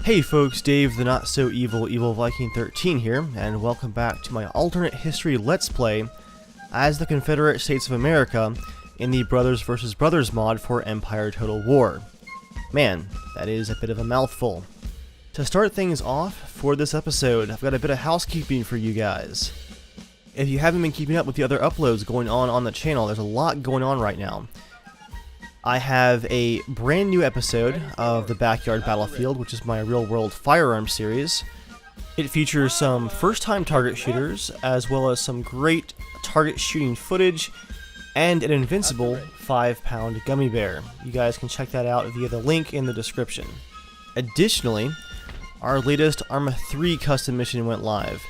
Hey folks, Dave the Not So Evil Evil Viking 13 here, and welcome back to my alternate history Let's Play as the Confederate States of America in the Brothers vs. Brothers mod for Empire Total War. Man, that is a bit of a mouthful. To start things off for this episode, I've got a bit of housekeeping for you guys. If you haven't been keeping up with the other uploads going on the channel, there's a lot going on right now. I have a brand new episode of the Backyard Battlefield, which is my real-world firearms series. It features some first-time target shooters, as well as some great target shooting footage, and an invincible 5-pound gummy bear. You guys can check that out via the link in the description. Additionally, our latest Arma 3 custom mission went live.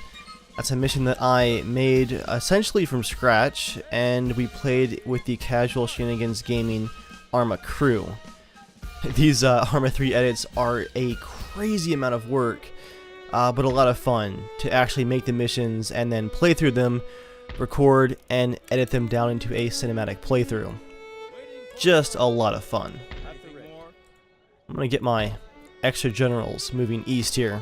That's a mission that I made essentially from scratch, and we played with the Casual Shenanigans Gaming Arma crew. These Arma 3 edits are a crazy amount of work, but a lot of fun to actually make the missions and then play through them, record, and edit them down into a cinematic playthrough. Just a lot of fun. I'm gonna get my extra generals moving east here.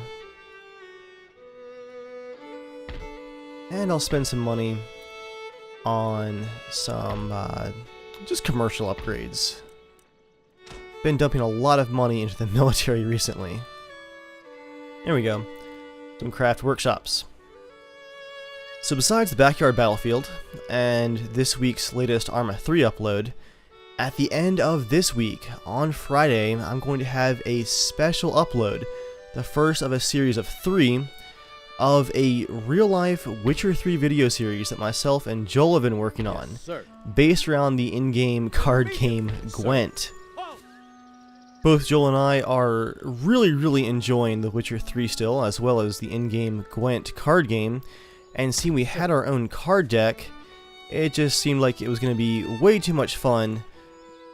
And I'll spend some money on some just commercial upgrades. Been dumping a lot of money into the military recently. There we go. Some craft workshops. So besides the Backyard Battlefield and this week's latest Arma 3 upload, at the end of this week, on Friday, I'm going to have a special upload, the first of a series of 3, of a real-life Witcher 3 video series that myself and Joel have been working on, based around the in-game card game Gwent. Both Joel and I are really enjoying The Witcher 3 still, as well as the in-game Gwent card game, and seeing we had our own card deck, it just seemed like it was going to be way too much fun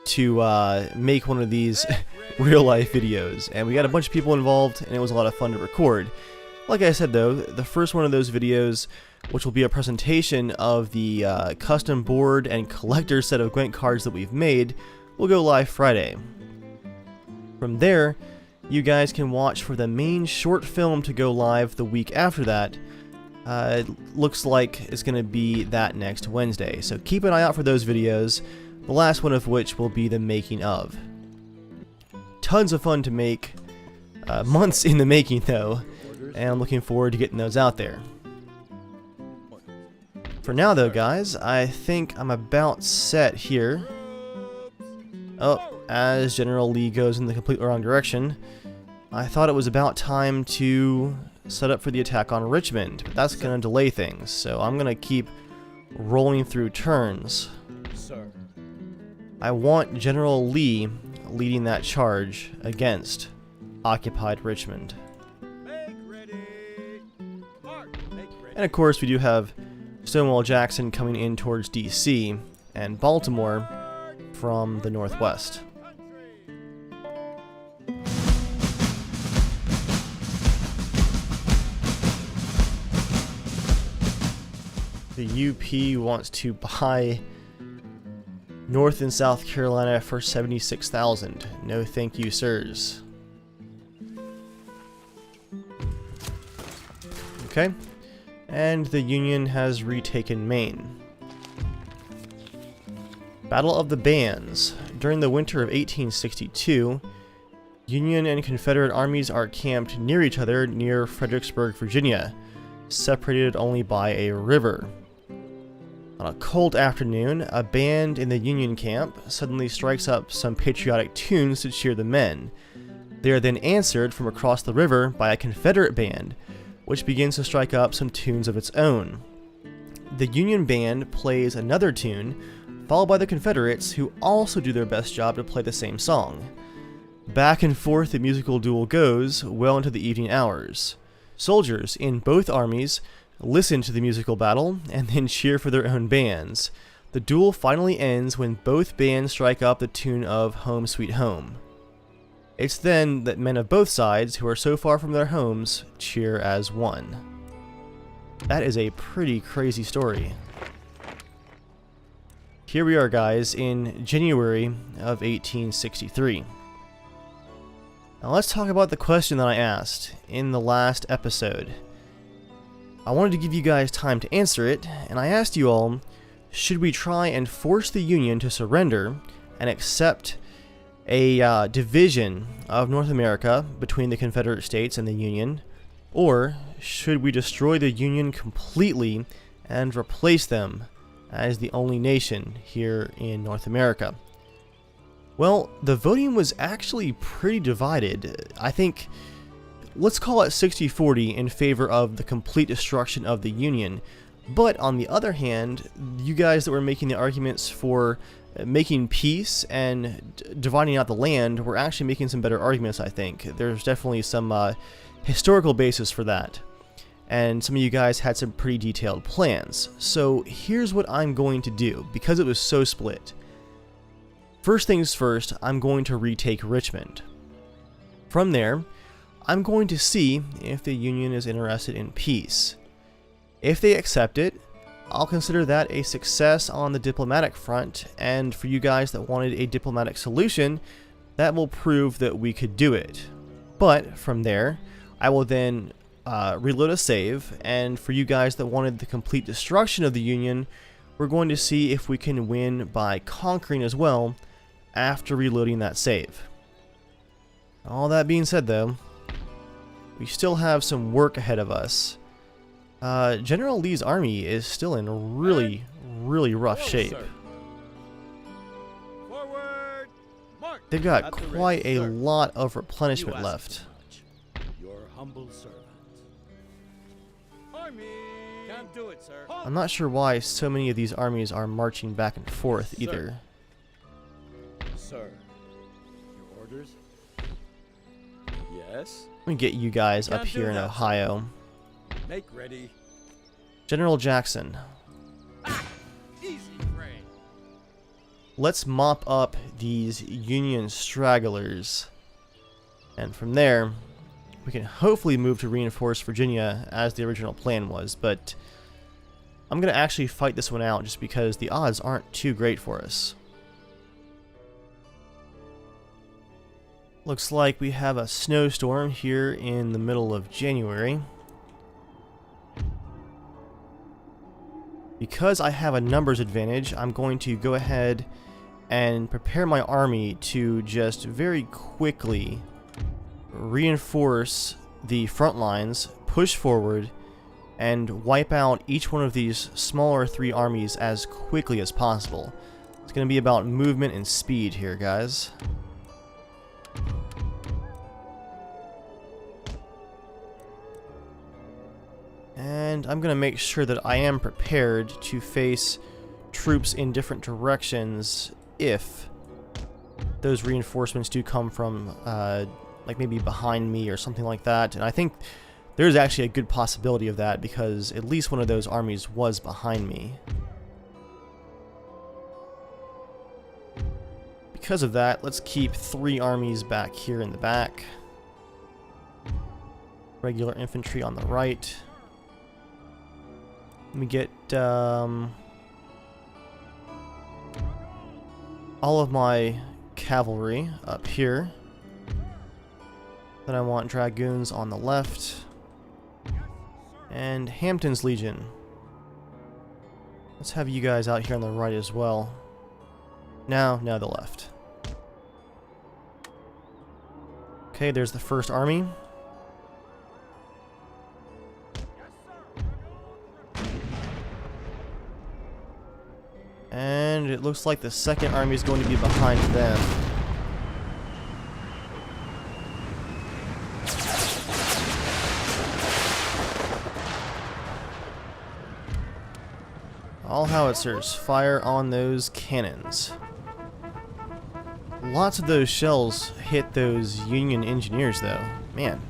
to make one of these real-life videos, and we got a bunch of people involved, and it was a lot of fun to record. Like I said though, the first one of those videos, which will be a presentation of the custom board and collector set of Gwent cards that we've made, will go live Friday. From there, you guys can watch for the main short film to go live the week after that. It looks like it's going to be that next Wednesday, so keep an eye out for those videos, the last one of which will be the making of. Tons of fun to make, months in the making though, and I'm looking forward to getting those out there. For now though guys, I think I'm about set here. Oh, as General Lee goes in the completely wrong direction, I thought it was about time to set up for the attack on Richmond, but that's going to delay things, so I'm going to keep rolling through turns. I want General Lee leading that charge against occupied Richmond. And of course we do have Stonewall Jackson coming in towards DC and Baltimore from the northwest. The UP wants to buy North and South Carolina for $76,000. No thank you, sirs. Okay. And the Union has retaken Maine. Battle of the Bands. During the winter of 1862, Union and Confederate armies are camped near each other near Fredericksburg, Virginia, separated only by a river. On a cold afternoon, a band in the Union camp suddenly strikes up some patriotic tunes to cheer the men. They are then answered from across the river by a Confederate band, which begins to strike up some tunes of its own. The Union band plays another tune, followed by the Confederates, who also do their best job to play the same song. Back and forth the musical duel goes, well into the evening hours. Soldiers in both armies listen to the musical battle, and then cheer for their own bands. The duel finally ends when both bands strike up the tune of Home Sweet Home. It's then that men of both sides, who are so far from their homes, cheer as one. That is a pretty crazy story. Here we are, guys, in January of 1863. Now let's talk about the question that I asked in the last episode. I wanted to give you guys time to answer it, and I asked you all, should we try and force the Union to surrender and accept a division of North America between the Confederate States and the Union, or should we destroy the Union completely and replace them as the only nation here in North America? Well, the voting was actually pretty divided. I think, let's call it 60-40 in favor of the complete destruction of the Union. But on the other hand, you guys that were making the arguments for making peace and dividing out the land were actually making some better arguments, I think. There's definitely some historical basis for that. And some of you guys had some pretty detailed plans. So here's what I'm going to do, because it was so split. First things first, I'm going to retake Richmond. From there, I'm going to see if the Union is interested in peace. If they accept it, I'll consider that a success on the diplomatic front, and for you guys that wanted a diplomatic solution, that will prove that we could do it. But from there, I will then reload a save, and for you guys that wanted the complete destruction of the Union, we're going to see if we can win by conquering as well after reloading that save. All that being said though, we still have some work ahead of us. General Lee's army is still in really rough shape. They've got quite a lot of replenishment left. Your humble servant. Can't do it, sir. I'm not sure why so many of these armies are marching back and forth either. Sir, your orders? Yes. Let me get you guys up here in Ohio. Make ready. General Jackson. Easy, Ray. Let's mop up these Union stragglers. And from there, we can hopefully move to reinforce Virginia as the original plan was. But I'm going to actually fight this one out just because the odds aren't too great for us. Looks like we have a snowstorm here in the middle of January. Because I have a numbers advantage, I'm going to go ahead and prepare my army to just very quickly reinforce the front lines, push forward, and wipe out each one of these smaller 3 armies as quickly as possible. It's going to be about movement and speed here, guys. And I'm going to make sure that I am prepared to face troops in different directions if those reinforcements do come from, like maybe behind me or something like that. And I think there's actually a good possibility of that because at least one of those armies was behind me. Because of that, let's keep 3 armies back here in the back. Regular infantry on the right. Let me get all of my cavalry up here. Then I want dragoons on the left. And Hampton's Legion. Let's have you guys out here on the right as well. Now the left. Okay, there's the first army. And it looks like the second army is going to be behind them. All howitzers, fire on those cannons. Lots of those shells hit those Union engineers though. Man.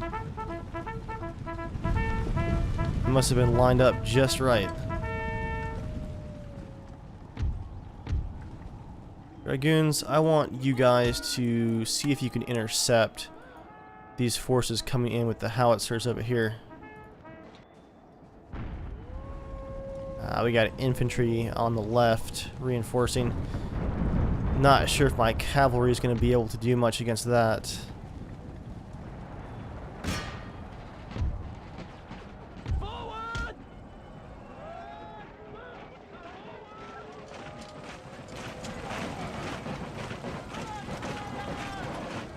They must have been lined up just right. Dragoons, I want you guys to see if you can intercept these forces coming in with the howitzers over here. We got infantry on the left reinforcing. Not sure if my cavalry is going to be able to do much against that.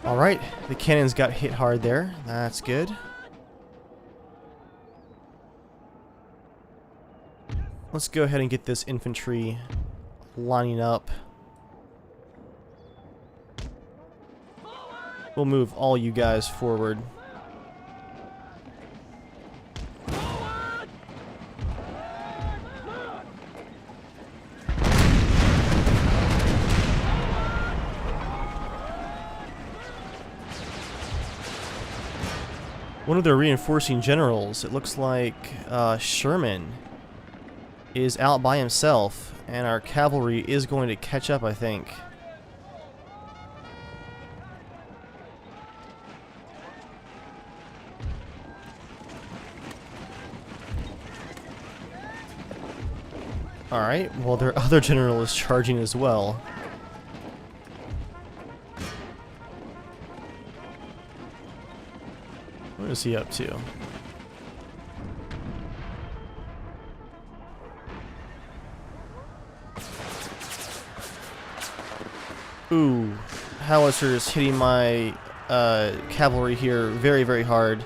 Alright, the cannons got hit hard there. That's good. Let's go ahead and get this infantry lining up. We'll move all you guys forward. One of their reinforcing generals, it looks like Sherman, is out by himself, and our cavalry is going to catch up, I think. Alright, well their other general is charging as well. What is he up to? Ooh, howitzers hitting my cavalry here very, very hard.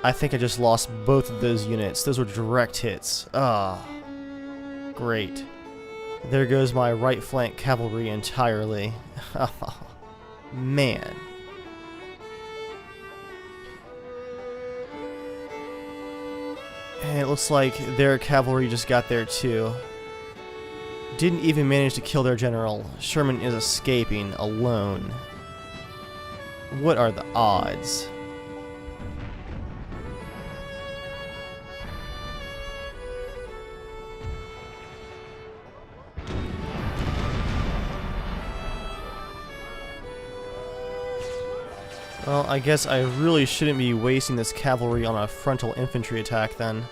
I think I just lost both of those units. Those were direct hits. Ah, great. There goes my right flank cavalry entirely. Man. And it looks like their cavalry just got there too. Didn't even manage to kill their general. Sherman is escaping alone. What are the odds? Well, I guess I really shouldn't be wasting this cavalry on a frontal infantry attack then.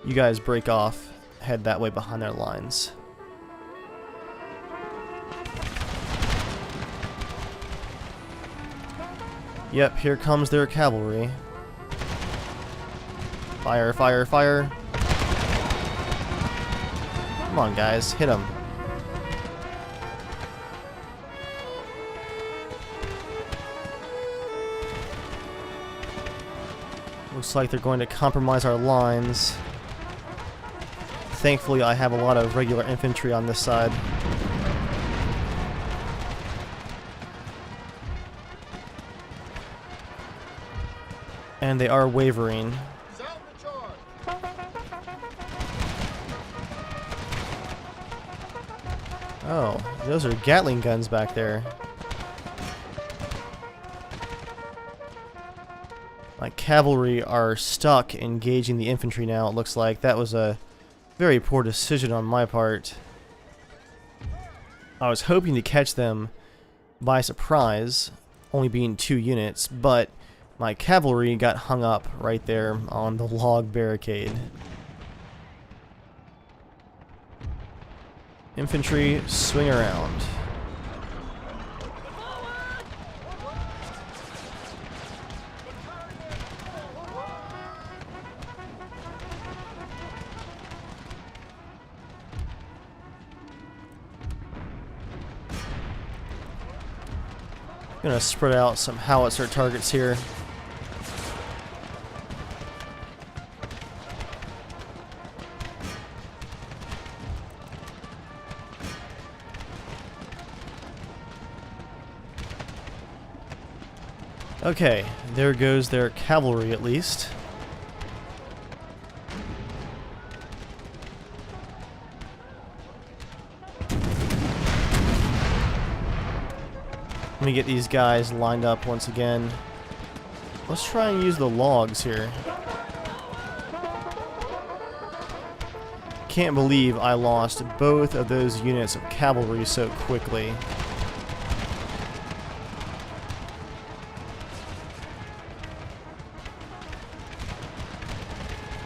You guys break off, head that way behind their lines. Yep, here comes their cavalry. Fire, fire, fire. Come on, guys, hit them. Looks like they're going to compromise our lines. Thankfully, I have a lot of regular infantry on this side. And they are wavering. Oh, those are Gatling guns back there. My cavalry are stuck engaging the infantry now, it looks like. That was a very poor decision on my part. I was hoping to catch them by surprise, only being 2 units, but my cavalry got hung up right there on the log barricade. Infantry, swing around. Gonna spread out some howitzer targets here. Okay, there goes their cavalry at least. Let me get these guys lined up once again. Let's try and use the logs here. Can't believe I lost both of those units of cavalry so quickly.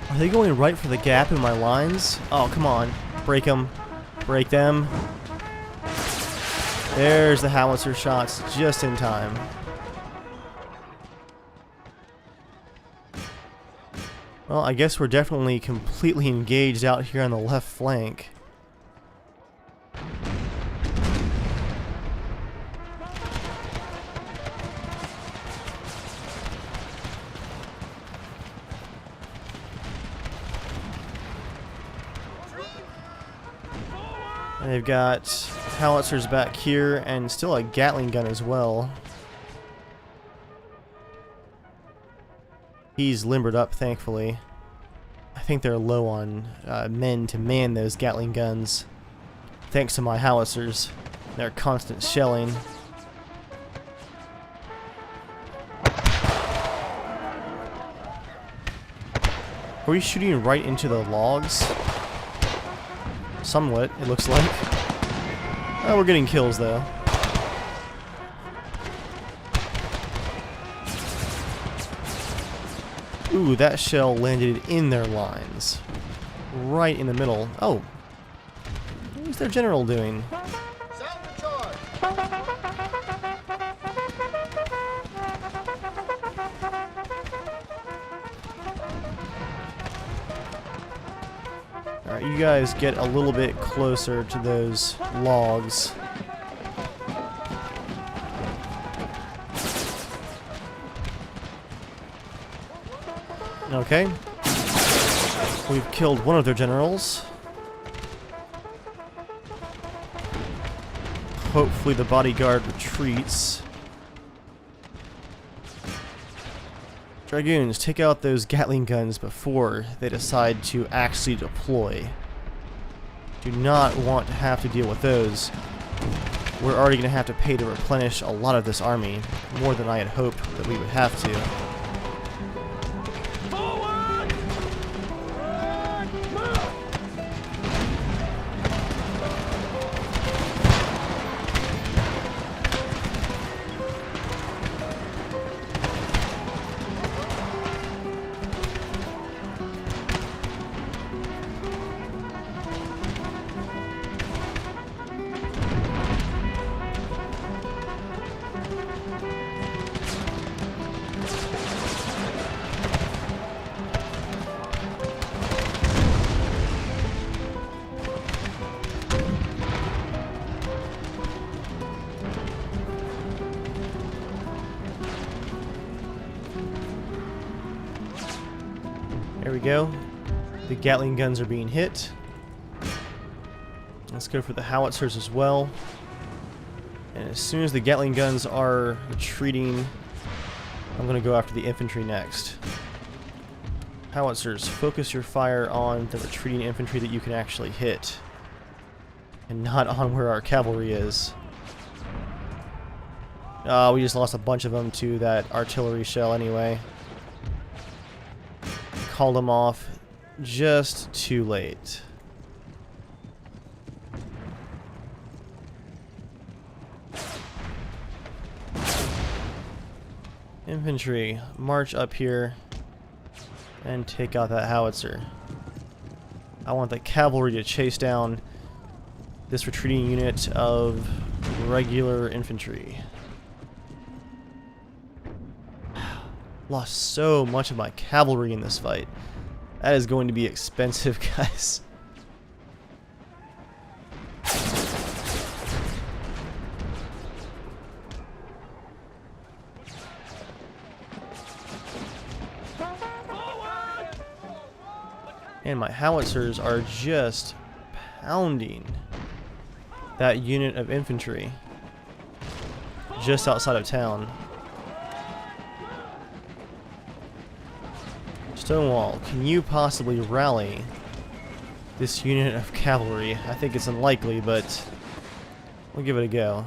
Are they going right for the gap in my lines? Oh, come on. Break them. Break them. There's the howitzer shots just in time. Well, I guess we're definitely completely engaged out here on the left flank. They've got howitzers back here and still a Gatling gun as well. He's limbered up, thankfully. I think they're low on men to man those Gatling guns, thanks to my howitzers. Their constant shelling. Are we shooting right into the logs? Somewhat, it looks like. Oh, we're getting kills, though. Ooh, that shell landed in their lines. Right in the middle. Oh. What is their general doing? Sound the charge. Alright, you guys get a little bit closer to those logs. Okay. We've killed one of their generals. Hopefully the bodyguard retreats. Dragoons, take out those Gatling guns before they decide to actually deploy. Do not want to have to deal with those. We're already going to have to pay to replenish a lot of this army, more than I had hoped that we would have to. There we go. The Gatling guns are being hit. Let's go for the howitzers as well. And as soon as the Gatling guns are retreating, I'm going to go after the infantry next. Howitzers, focus your fire on the retreating infantry that you can actually hit, and not on where our cavalry is. We just lost a bunch of them to that artillery shell anyway. Called them off just too late. Infantry, march up here and take out that howitzer. I want the cavalry to chase down this retreating unit of regular infantry. Lost so much of my cavalry in this fight. That is going to be expensive, guys. And my howitzers are just pounding that unit of infantry just outside of town. Stonewall, can you possibly rally this unit of cavalry? I think it's unlikely, but we'll give it a go.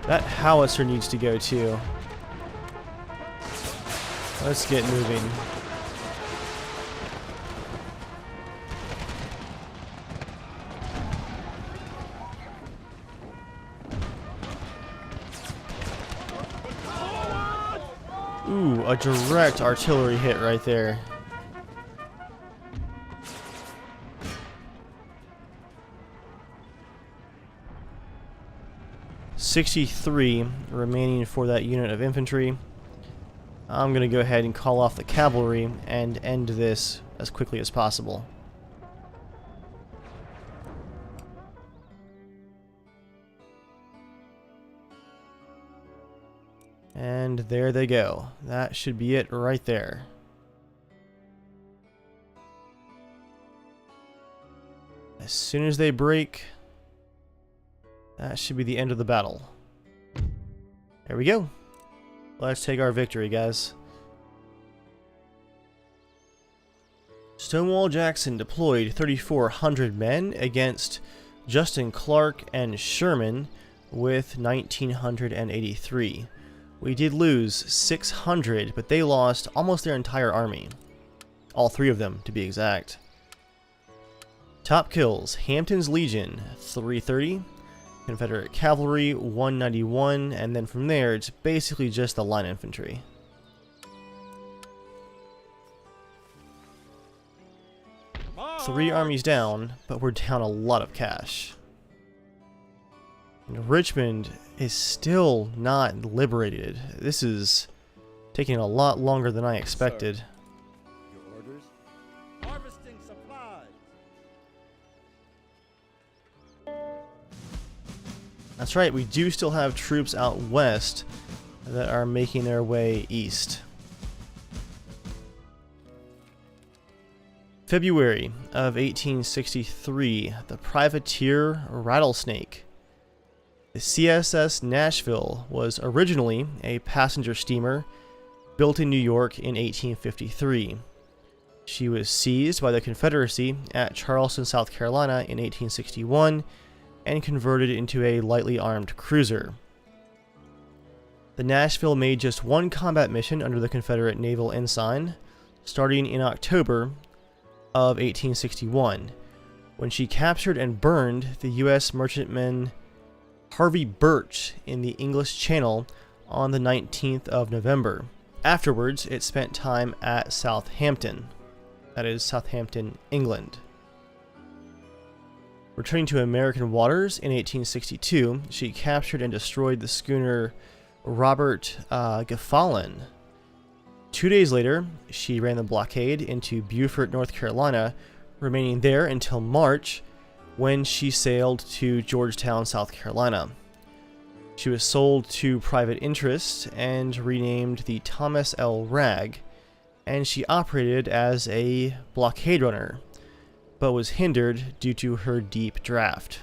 That howitzer needs to go too. Let's get moving. Ooh, a direct artillery hit right there. $63 remaining for that unit of infantry. I'm going to go ahead and call off the cavalry and end this as quickly as possible. And there they go. That should be it right there. As soon as they break, that should be the end of the battle. There we go. Let's take our victory, guys. Stonewall Jackson deployed 3,400 men against Justin Clark and Sherman with 1,983. We did lose 600, but they lost almost their entire army. All three of them, to be exact. Top kills: Hampton's Legion, 330. Confederate Cavalry, 191. And then from there, it's basically just the line infantry. Three armies down, but we're down a lot of cash. And Richmond is still not liberated. This is taking a lot longer than I expected. Sir. Your orders? Harvesting supplies. That's right, we do still have troops out west that are making their way east. February of 1863, the privateer Rattlesnake. The CSS Nashville was originally a passenger steamer built in New York in 1853. She was seized by the Confederacy at Charleston, South Carolina in 1861 and converted into a lightly armed cruiser. The Nashville made just one combat mission under the Confederate naval ensign, starting in October of 1861, when she captured and burned the U.S. merchantman Harvey Birch in the English Channel on the 19th of November. Afterwards, it spent time at Southampton, that is Southampton, England. Returning to American waters in 1862, she captured and destroyed the schooner Robert Gefallen. 2 days later, she ran the blockade into Beaufort, North Carolina, remaining there until March, when she sailed to Georgetown, South Carolina. She was sold to private interests and renamed the Thomas L. Ragg, and she operated as a blockade runner, but was hindered due to her deep draft.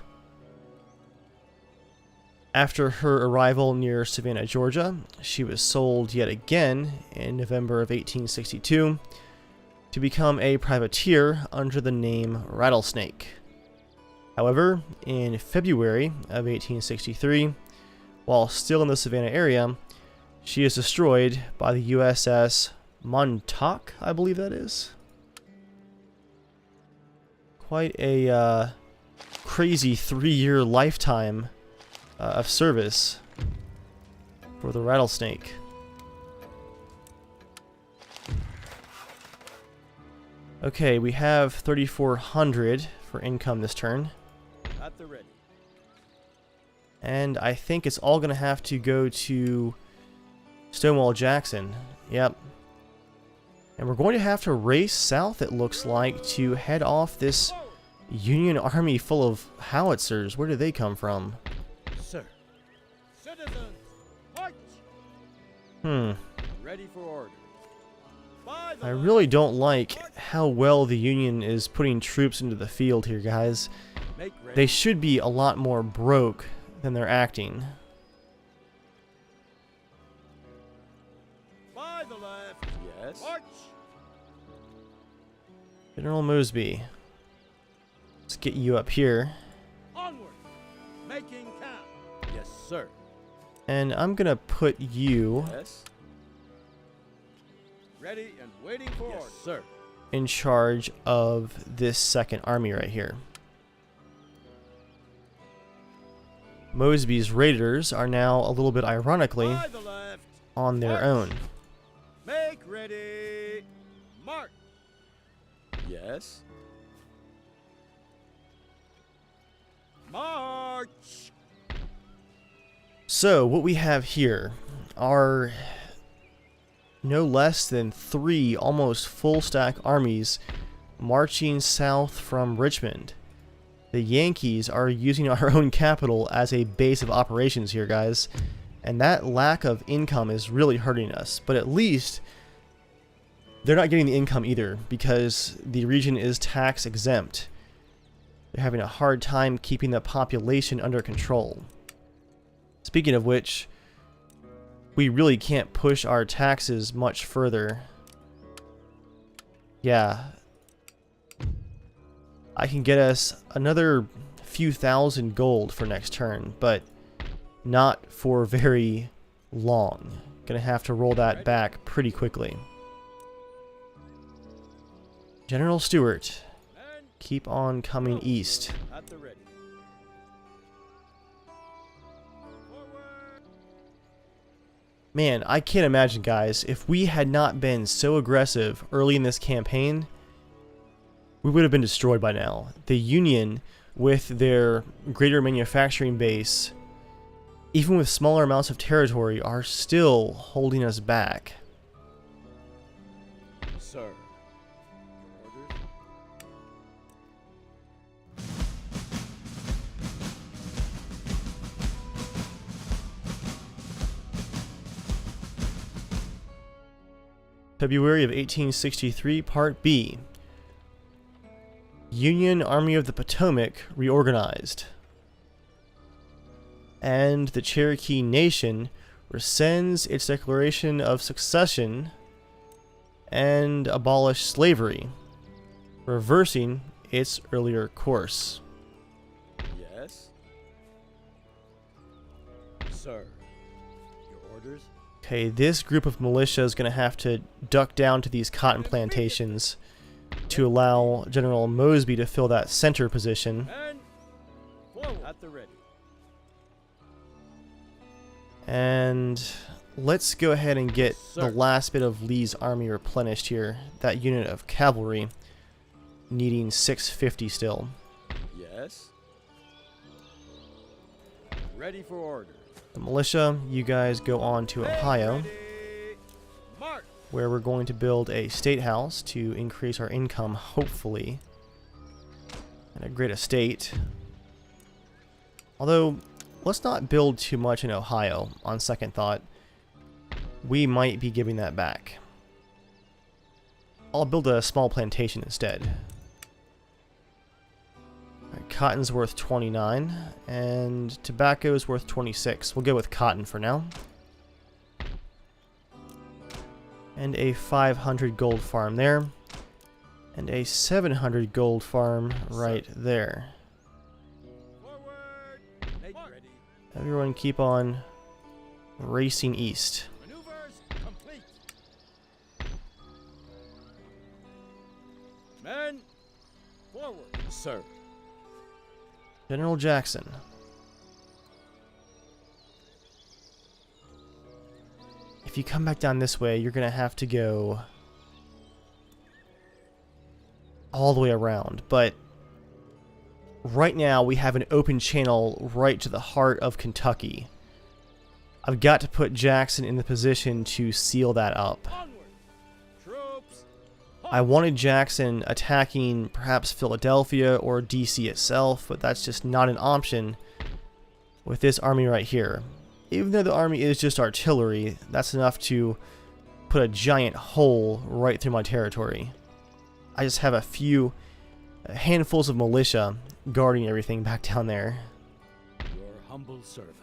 After her arrival near Savannah, Georgia, she was sold yet again in November of 1862 to become a privateer under the name Rattlesnake. However, in February of 1863, while still in the Savannah area, she is destroyed by the USS Montauk, I believe that is. Quite a crazy 3-year lifetime of service for the Rattlesnake. Okay, we have 3,400 for income this turn. At the ready. And I think it's all going to have to go to Stonewall Jackson. Yep. And we're going to have to race south, it looks like, to head off this Union army full of howitzers. Where did they come from? Sir. Citizens, march! Ready for orders. By the I really don't like how well the Union is putting troops into the field here, guys. Make ready. They should be a lot more broke than they're acting. By the left. Yes. March! General Mosby. Let's get you up here. Onward! Making count. Yes, sir. And I'm going to put you Yes. Ready and waiting for orders. Sir. in charge of this second army right here. Mosby's raiders are now, a little bit ironically, By the left. on their March. own. Make ready. March. Yes. March. So, what we have here are no less than 3 almost full stack armies marching south from Richmond. The Yankees are using our own capital as a base of operations here, guys. And that lack of income is really hurting us. But at least they're not getting the income either, because the region is tax exempt. They're having a hard time keeping the population under control. Speaking of which, we really can't push our taxes much further. Yeah. I can get us another few thousand gold for next turn, but not for very long. Gonna have to roll that back pretty quickly. General Stewart, keep on coming east. At the ready. Man, I can't imagine, guys, if we had not been so aggressive early in this campaign, we would have been destroyed by now. The Union, with their greater manufacturing base, even with smaller amounts of territory, are still holding us back. Sir. Your orders? February of 1863, Part B. Union Army of the Potomac reorganized. And the Cherokee Nation rescinds its declaration of succession and abolished slavery, reversing its earlier course. Yes. Sir. Your orders? Okay, this group of militia is going to have to duck down to these cotton plantations to allow General Mosby to fill that center position. And forward. At the ready. And let's go ahead and get the Sir. last bit of Lee's army replenished here. That unit of cavalry needing 650 still. Yes. Ready for order. The militia, you guys go on to Ohio, Ready. March. where we're going to build a state house to increase our income, hopefully, and a great estate. Although, let's not build too much in Ohio, on second thought. We might be giving that back. I'll build a small plantation instead. Alright, cotton's worth 29, and tobacco's worth 26. We'll go with cotton for now. And a 500 gold farm there. And a 700 gold farm right there. Forward. Make ready. Everyone keep on racing east. Maneuvers complete. Men, forward. Sir. General Jackson. If you come back down this way, you're going to have to go all the way around. But right now, we have an open channel right to the heart of Kentucky. I've got to put Jackson in the position to seal that up. Onward. Troops. I wanted Jackson attacking perhaps Philadelphia or DC itself, but that's just not an option with this army right here. Even though the army is just artillery, that's enough to put a giant hole right through my territory. I just have a few handfuls of militia guarding everything back down there. Your humble servant.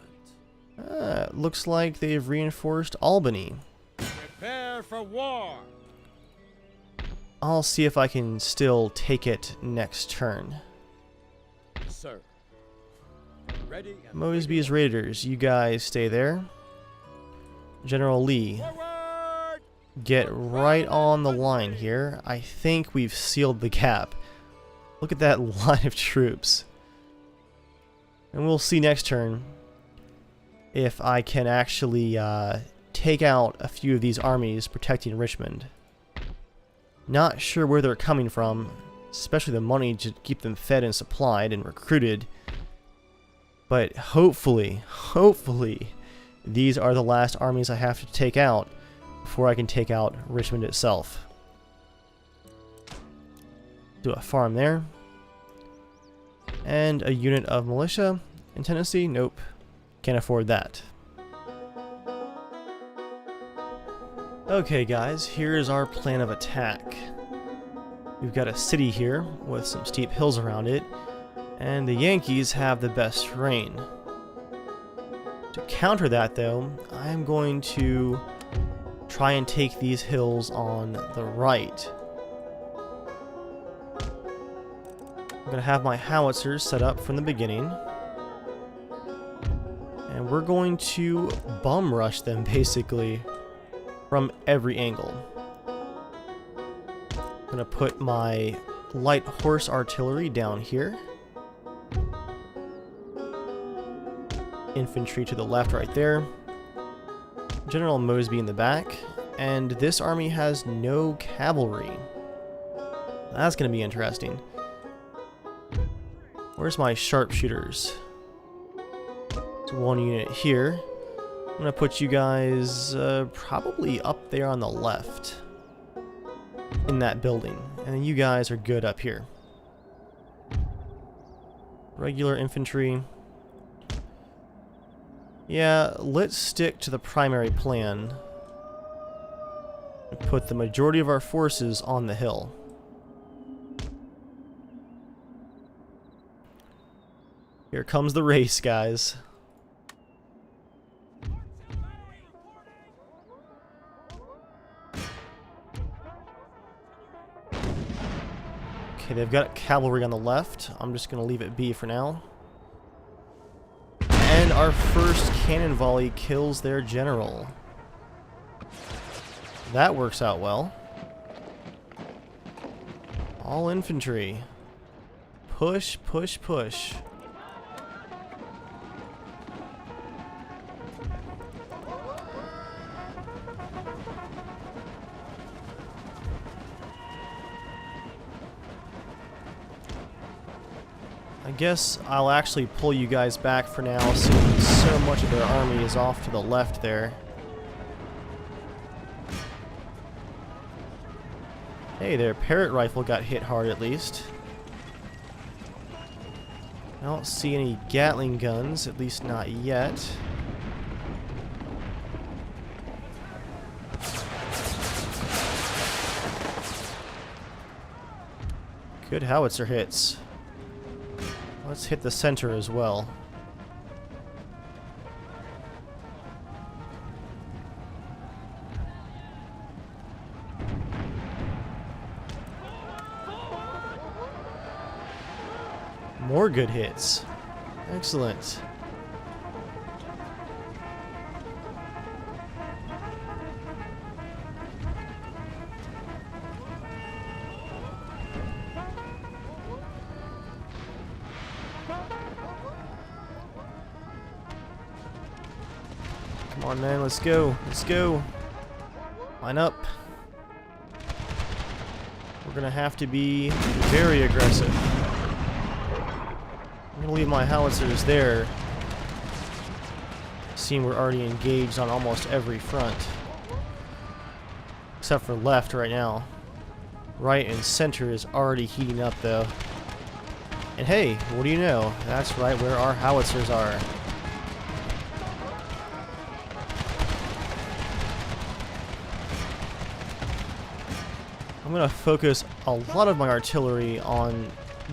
Looks like they've reinforced Albany. Prepare for war. I'll see if I can still take it next turn. Sir. Ready. and Mosby's Raiders, you guys stay there. General Lee, forward. get right on the line here. I think we've sealed the gap. Look at that line of troops. And we'll see next turn if I can actually take out a few of these armies protecting Richmond. Not sure where they're coming from, especially the money to keep them fed and supplied and recruited. But hopefully, these are the last armies I have to take out before I can take out Richmond itself. Do a farm there. And a unit of militia in Tennessee? Nope. Can't afford that. Okay guys, here's our plan of attack. We've got a city here with some steep hills around it, and the Yankees have the best terrain. To counter that though, I'm going to try and take these hills on the right. I'm going to have my howitzers set up from the beginning. And we're going to bum rush them basically from every angle. I'm going to put my light horse artillery down here. Infantry to the left right there. General Mosby in the back. And this army has no cavalry. That's going to be interesting. Where's my sharpshooters? It's one unit here. I'm going to put you guys probably up there on the left. In that building. And then you guys are good up here. Regular infantry. Yeah, let's stick to the primary plan. And put the majority of our forces on the hill. Here comes the race, guys. Okay, they've got cavalry on the left. I'm just going to leave it be for now. And our first cannon volley kills their general. That works out well. All infantry. Push, push, push. I guess I'll actually pull you guys back for now, since so much of their army is off to the left there. Hey, their parrot rifle got hit hard at least. I don't see any Gatling guns, at least not yet. Good howitzer hits. Let's hit the center as well. More good hits. Excellent. Come on, man, let's go. Let's go. Line up. We're gonna have to be very aggressive. I'm gonna leave my howitzers there. Seeing we're already engaged on almost every front. Except for left right now. Right and center is already heating up though. And hey, what do you know? That's right where our howitzers are. I'm going to focus a lot of my artillery on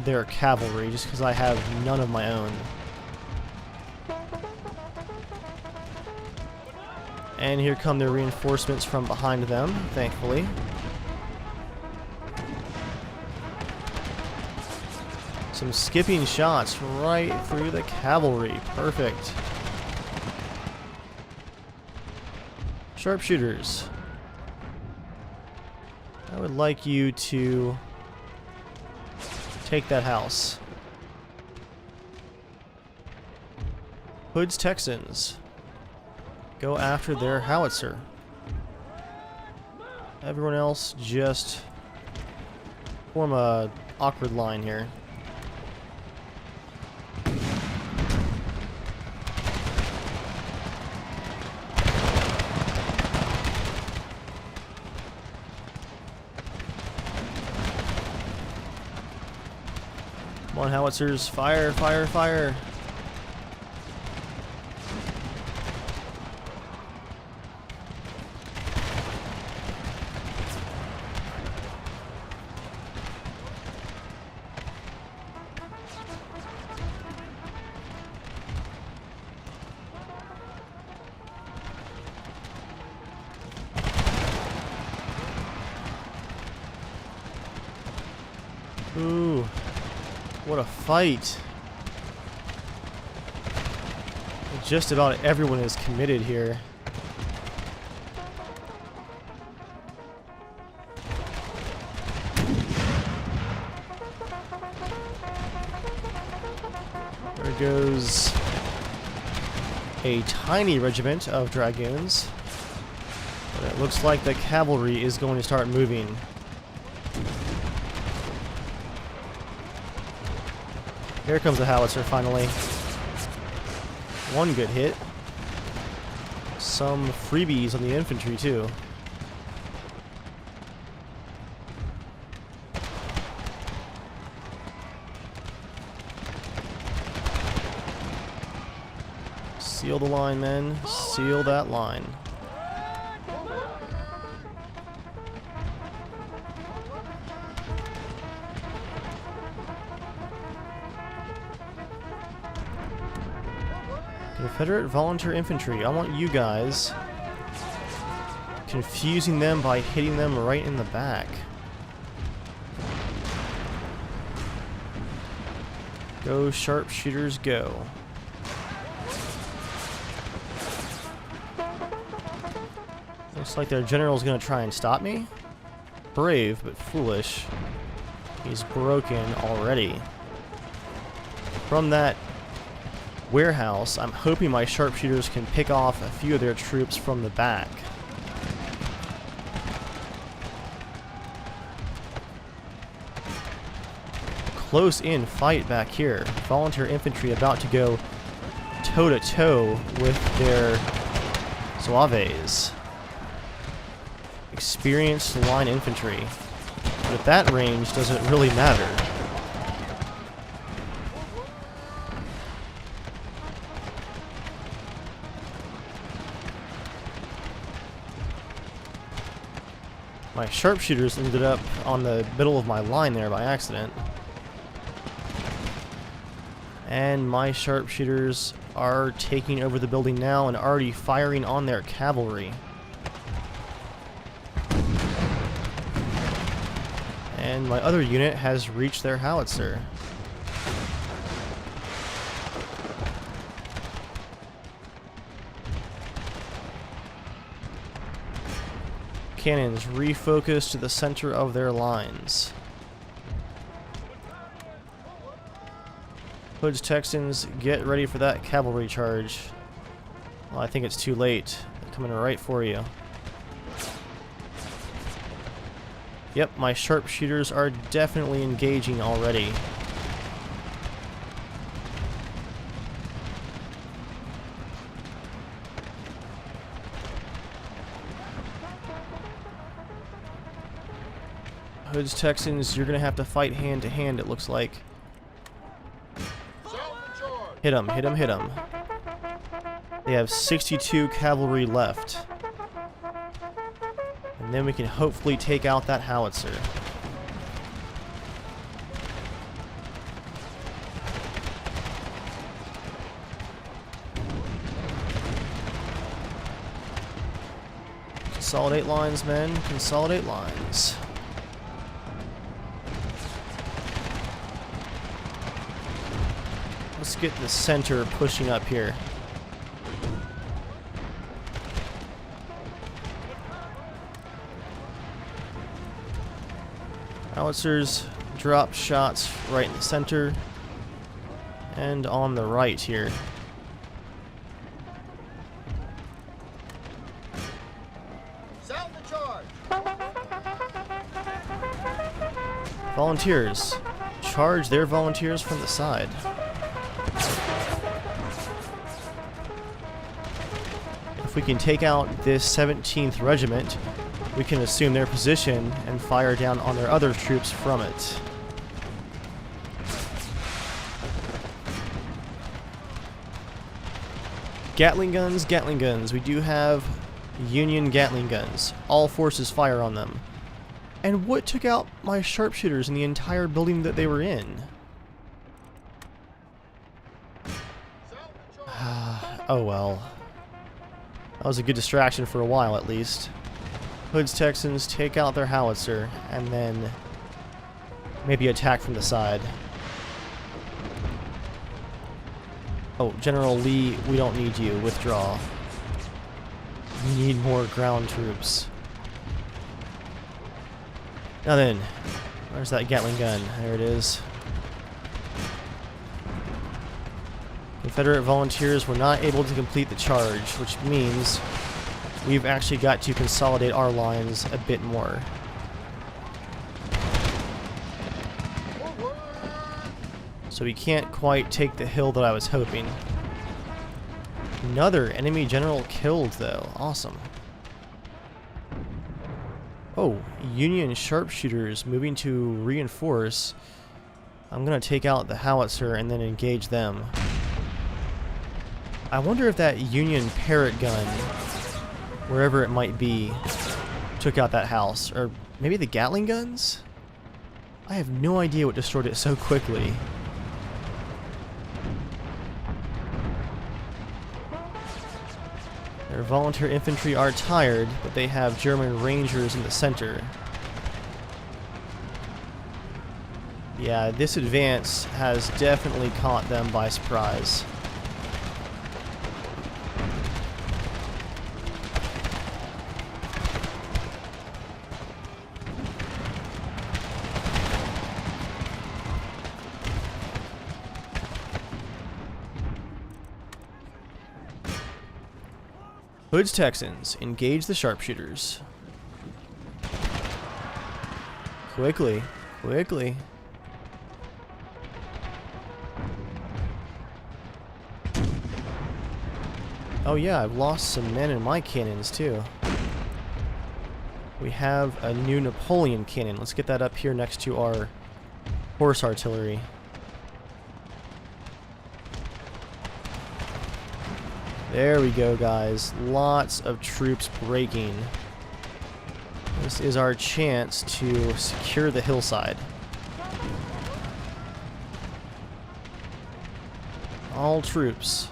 their cavalry, just because I have none of my own. And here come their reinforcements from behind them, thankfully. Some skipping shots right through the cavalry. Perfect. Sharpshooters. I would like you to take that house. Hood's Texans. Go after their howitzer. Everyone else just form a awkward line here. Come on, howitzers, fire, fire, fire. What a fight. Just about everyone is committed here. There goes a tiny regiment of dragoons. But it looks like the cavalry is going to start moving. Here comes the howitzer finally. One good hit. Some freebies on the infantry too. Seal the line, men. Seal that line. Confederate Volunteer Infantry. I want you guys confusing them by hitting them right in the back. Go, sharpshooters, go. Looks like their general's gonna try and stop me. Brave, but foolish. He's broken already. From that warehouse, I'm hoping my sharpshooters can pick off a few of their troops from the back. Close in fight back here. Volunteer infantry about to go toe-to-toe with their Zouaves. Experienced line infantry. But at that range, does it really matter? My sharpshooters ended up on the middle of my line there by accident. And my sharpshooters are taking over the building now and already firing on their cavalry. And my other unit has reached their howitzer. Cannons refocus to the center of their lines. Hood's Texans, get ready for that cavalry charge. Well, I think it's too late. They're coming right for you. Yep, my sharpshooters are definitely engaging already. Hood's Texans, you're gonna have to fight hand to hand, it looks like. Hit 'em, hit 'em, hit 'em. They have 62 cavalry left. And then we can hopefully take out that howitzer. Consolidate lines, men. Consolidate lines. Let's get the center pushing up here. Howitzers drop shots right in the center and on the right here. Sound the charge. Volunteers. Charge their volunteers from the side. If we can take out this 17th Regiment, we can assume their position and fire down on their other troops from it. Gatling guns, Gatling guns. We do have Union Gatling guns. All forces fire on them. And what took out my sharpshooters in the entire building that they were in? Oh well. That was a good distraction for a while at least. Hood's Texans take out their howitzer and then maybe attack from the side. Oh, General Lee, we don't need you. Withdraw. We need more ground troops. Now then, where's that Gatling gun? There it is. Confederate volunteers were not able to complete the charge, which means we've actually got to consolidate our lines a bit more. So we can't quite take the hill that I was hoping. Another enemy general killed, though. Awesome. Oh, Union sharpshooters moving to reinforce. I'm gonna take out the howitzer and then engage them. I wonder if that Union Parrott gun, wherever it might be, took out that house. Or maybe the Gatling guns? I have no idea what destroyed it so quickly. Their volunteer infantry are tired, but they have German Rangers in the center. Yeah, this advance has definitely caught them by surprise. Hood's Texans, engage the sharpshooters. Quickly, quickly. Oh yeah, I've lost some men in my cannons too. We have a new Napoleon cannon. Let's get that up here next to our horse artillery. There we go, guys. Lots of troops breaking. This is our chance to secure the hillside. All troops,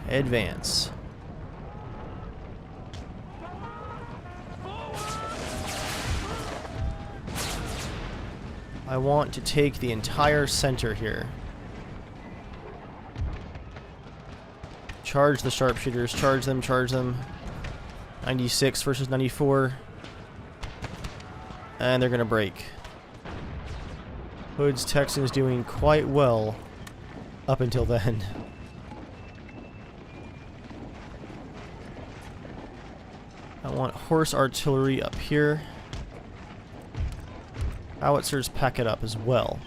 advance. I want to take the entire center here. Charge the sharpshooters, charge them, charge them. 96 versus 94. And they're gonna break. Hood's Texans doing quite well up until then. I want horse artillery up here. Howitzers pack it up as well.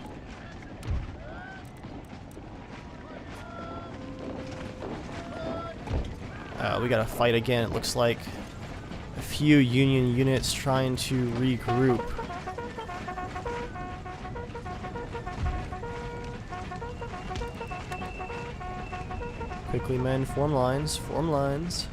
We gotta fight again, it looks like. A few Union units trying to regroup. Quickly, men, form lines, form lines.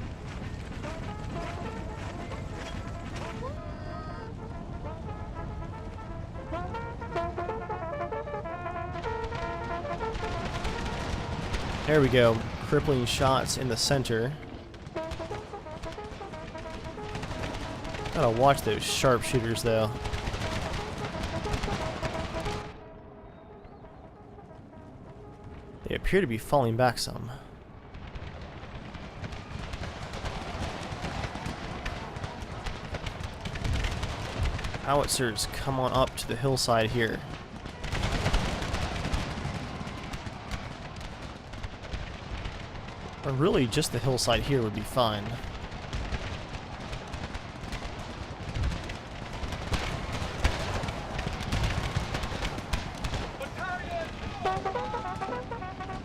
There we go. Crippling shots in the center. Gotta watch those sharpshooters, though. They appear to be falling back some. Howitzers, come on up to the hillside here. Or really, just the hillside here would be fine.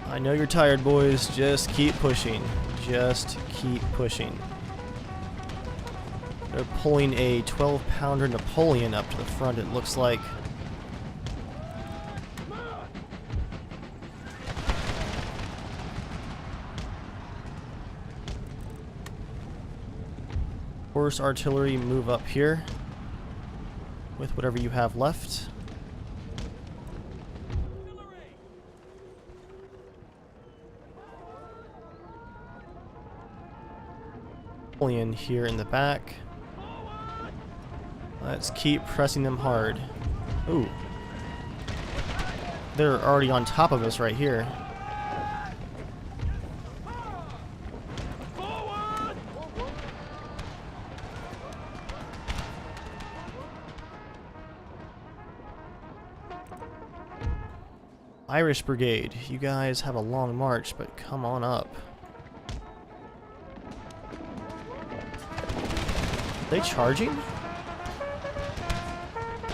I know you're tired, boys. Just keep pushing. Just keep pushing. They're pulling a 12-pounder Napoleon up to the front, it looks like. Horse artillery, move up here with whatever you have left. Napoleon here in the back. Let's keep pressing them hard. Ooh. They're already on top of us right here. Irish Brigade, you guys have a long march, but come on up. Are they charging?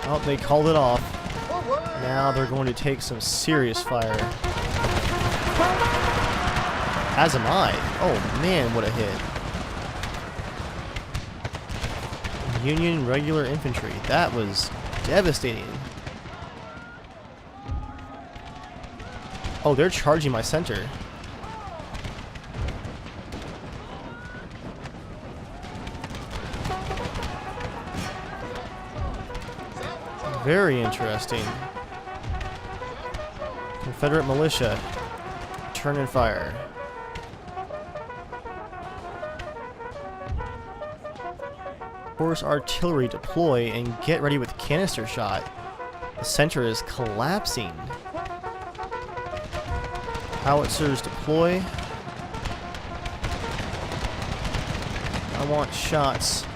Oh, they called it off. Now they're going to take some serious fire. As am I. Oh man, what a hit. Union regular infantry. That was devastating. Oh, they're charging my center. Very interesting. Confederate militia. Turn and fire. Horse artillery deploy and get ready with canister shot. The center is collapsing. Howitzers deploy. I want shots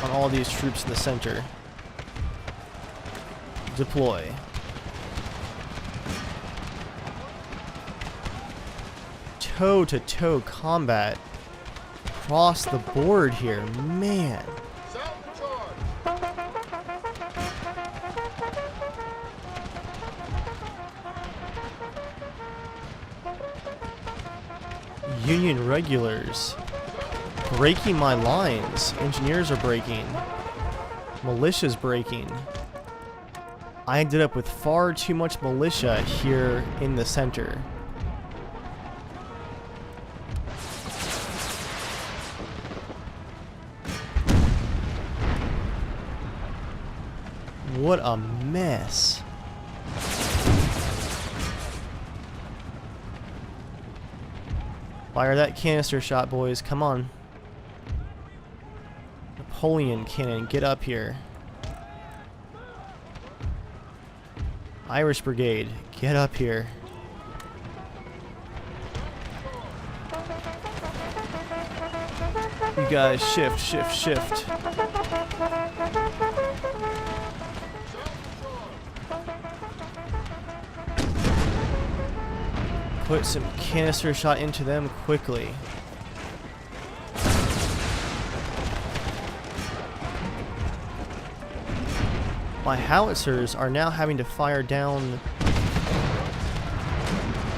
on all these troops in the center. Deploy. Toe-to-toe combat across the board here, man. Union regulars breaking my lines. Engineers are breaking. Militia's breaking. I ended up with far too much militia here in the center. What a mess. Fire that canister shot, boys. Come on. Napoleon cannon, get up here. Irish Brigade, get up here. You guys shift, shift, shift. Put some canister shot into them quickly. My howitzers are now having to fire down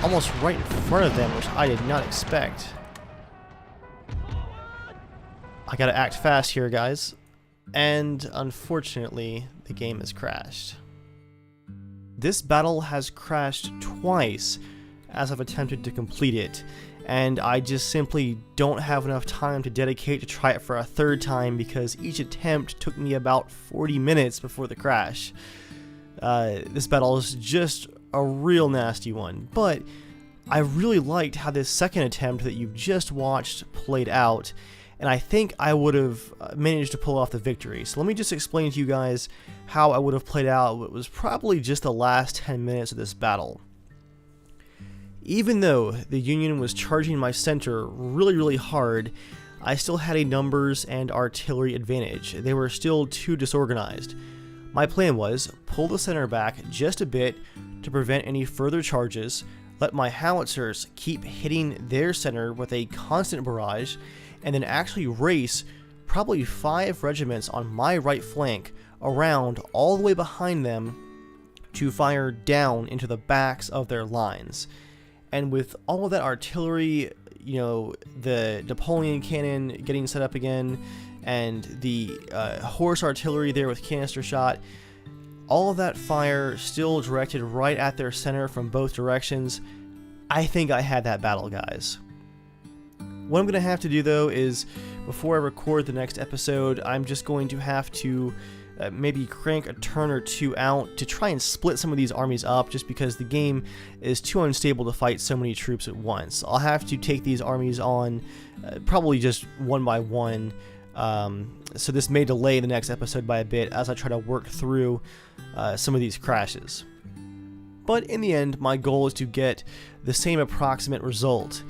almost right in front of them, which I did not expect. I gotta act fast here, guys. And unfortunately, the game has crashed. This battle has crashed twice as I've attempted to complete it, and I just simply don't have enough time to dedicate to try it for a third time because each attempt took me about 40 minutes before the crash. This battle is just a real nasty one, but I really liked how this second attempt that you've just watched played out, and I think I would have managed to pull off the victory. So let me just explain to you guys how I would have played out what was probably just the last 10 minutes of this battle. Even though the Union was charging my center really hard, I still had a numbers and artillery advantage. They were still too disorganized. My plan was pull the center back just a bit to prevent any further charges, let my howitzers keep hitting their center with a constant barrage, and then actually race probably 5 regiments on my right flank around all the way behind them to fire down into the backs of their lines. And with all of that artillery, you know, the Napoleon cannon getting set up again, and the horse artillery there with canister shot, all of that fire still directed right at their center from both directions, I think I had that battle, guys. What I'm going to have to do, though, is before I record the next episode, I'm just going to have to maybe crank a turn or two out to try and split some of these armies up, just because the game is too unstable to fight so many troops at once. I'll have to take these armies on probably just one by one, so this may delay the next episode by a bit as I try to work through some of these crashes. But in the end, my goal is to get the same approximate result,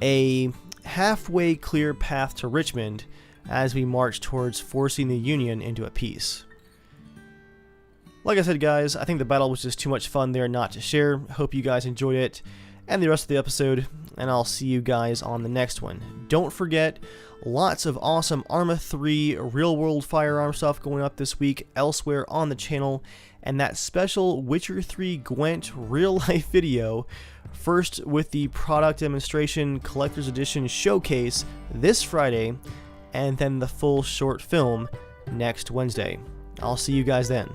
a halfway clear path to Richmond as we march towards forcing the Union into a peace. Like I said, guys, I think the battle was just too much fun there not to share. Hope you guys enjoyed it and the rest of the episode, and I'll see you guys on the next one. Don't forget, lots of awesome Arma 3 real-world firearm stuff going up this week elsewhere on the channel, and that special Witcher 3 Gwent real-life video, first with the product demonstration collector's edition showcase this Friday, and then the full short film next Wednesday. I'll see you guys then.